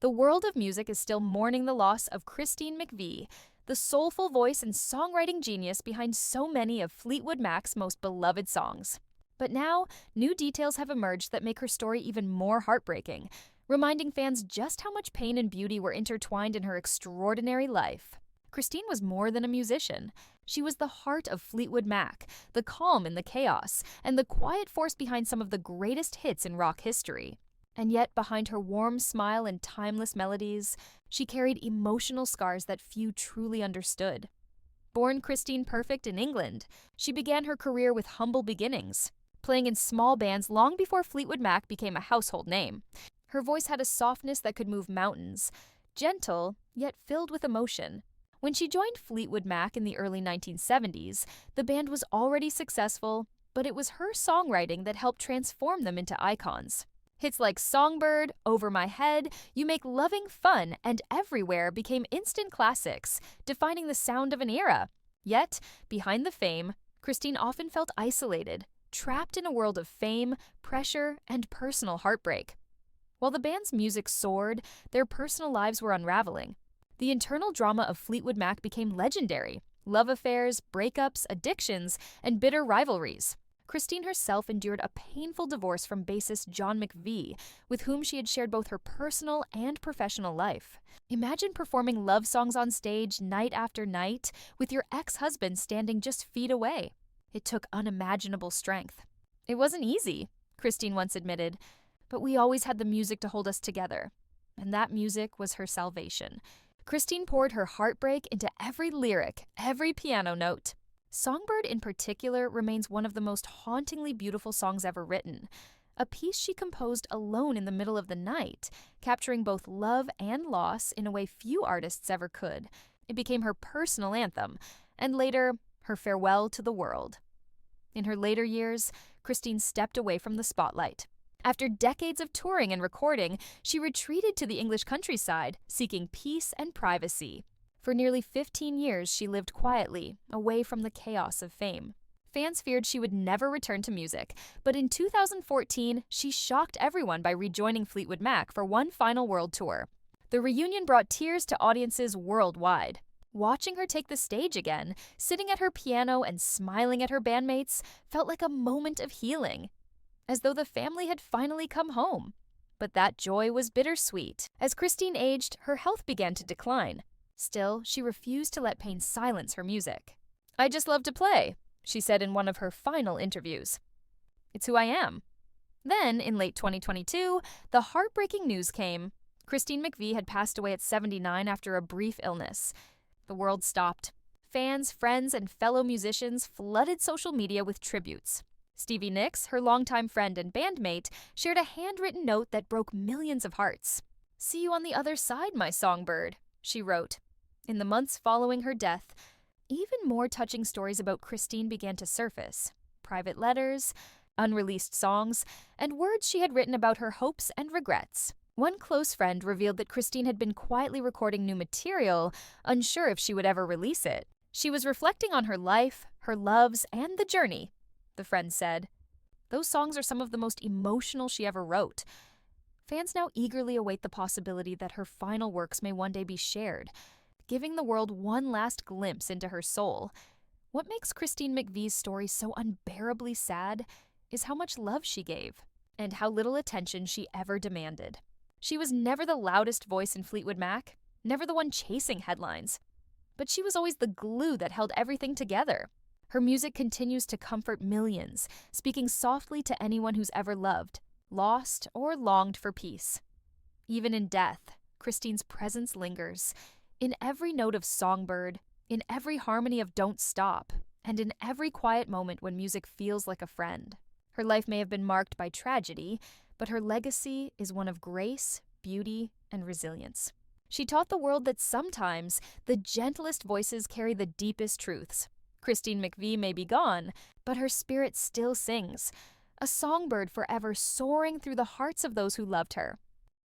The world of music is still mourning the loss of Christine McVie, the soulful voice and songwriting genius behind so many of Fleetwood Mac's most beloved songs. But now, new details have emerged that make her story even more heartbreaking, reminding fans just how much pain and beauty were intertwined in her extraordinary life. Christine was more than a musician. She was the heart of Fleetwood Mac, the calm in the chaos, and the quiet force behind some of the greatest hits in rock history. And yet, behind her warm smile and timeless melodies, she carried emotional scars that few truly understood. Born Christine Perfect in England, she began her career with humble beginnings, playing in small bands long before Fleetwood Mac became a household name. Her voice had a softness that could move mountains, gentle, yet filled with emotion. When she joined Fleetwood Mac in the early 1970s, the band was already successful, but it was her songwriting that helped transform them into icons. Hits like Songbird, Over My Head, You Make Loving Fun, and Everywhere became instant classics, defining the sound of an era. Yet, behind the fame, Christine often felt isolated, trapped in a world of fame, pressure, and personal heartbreak. While the band's music soared, their personal lives were unraveling. The internal drama of Fleetwood Mac became legendary: love affairs, breakups, addictions, and bitter rivalries. Christine herself endured a painful divorce from bassist John McVie, with whom she had shared both her personal and professional life. Imagine performing love songs on stage night after night, with your ex-husband standing just feet away. It took unimaginable strength. It wasn't easy, Christine once admitted, but we always had the music to hold us together. And that music was her salvation. Christine poured her heartbreak into every lyric, every piano note. Songbird in particular remains one of the most hauntingly beautiful songs ever written, a piece she composed alone in the middle of the night, capturing both love and loss in a way few artists ever could. It became her personal anthem, and later, her farewell to the world. In her later years, Christine stepped away from the spotlight. After decades of touring and recording, she retreated to the English countryside, seeking peace and privacy. For nearly 15 years, she lived quietly, away from the chaos of fame. Fans feared she would never return to music, but in 2014, she shocked everyone by rejoining Fleetwood Mac for one final world tour. The reunion brought tears to audiences worldwide. Watching her take the stage again, sitting at her piano and smiling at her bandmates, felt like a moment of healing, as though the family had finally come home. But that joy was bittersweet. As Christine aged, her health began to decline. Still, she refused to let pain silence her music. "I just love to play," she said in one of her final interviews. "It's who I am." Then, in late 2022, the heartbreaking news came. Christine McVie had passed away at 79 after a brief illness. The world stopped. Fans, friends, and fellow musicians flooded social media with tributes. Stevie Nicks, her longtime friend and bandmate, shared a handwritten note that broke millions of hearts. "See you on the other side, my songbird," she wrote. In the months following her death, even more touching stories about Christine began to surface. Private letters, unreleased songs, and words she had written about her hopes and regrets. One close friend revealed that Christine had been quietly recording new material, unsure if she would ever release it. She was reflecting on her life, her loves, and the journey, the friend said. Those songs are some of the most emotional she ever wrote. Fans now eagerly await the possibility that her final works may one day be shared, giving the world one last glimpse into her soul. What makes Christine McVie's story so unbearably sad is how much love she gave, and how little attention she ever demanded. She was never the loudest voice in Fleetwood Mac, never the one chasing headlines, but she was always the glue that held everything together. Her music continues to comfort millions, speaking softly to anyone who's ever loved, lost, or longed for peace. Even in death, Christine's presence lingers, in every note of Songbird, in every harmony of Don't Stop, and in every quiet moment when music feels like a friend. Her life may have been marked by tragedy, but her legacy is one of grace, beauty, and resilience. She taught the world that sometimes the gentlest voices carry the deepest truths. Christine McVie may be gone, but her spirit still sings, a songbird forever soaring through the hearts of those who loved her.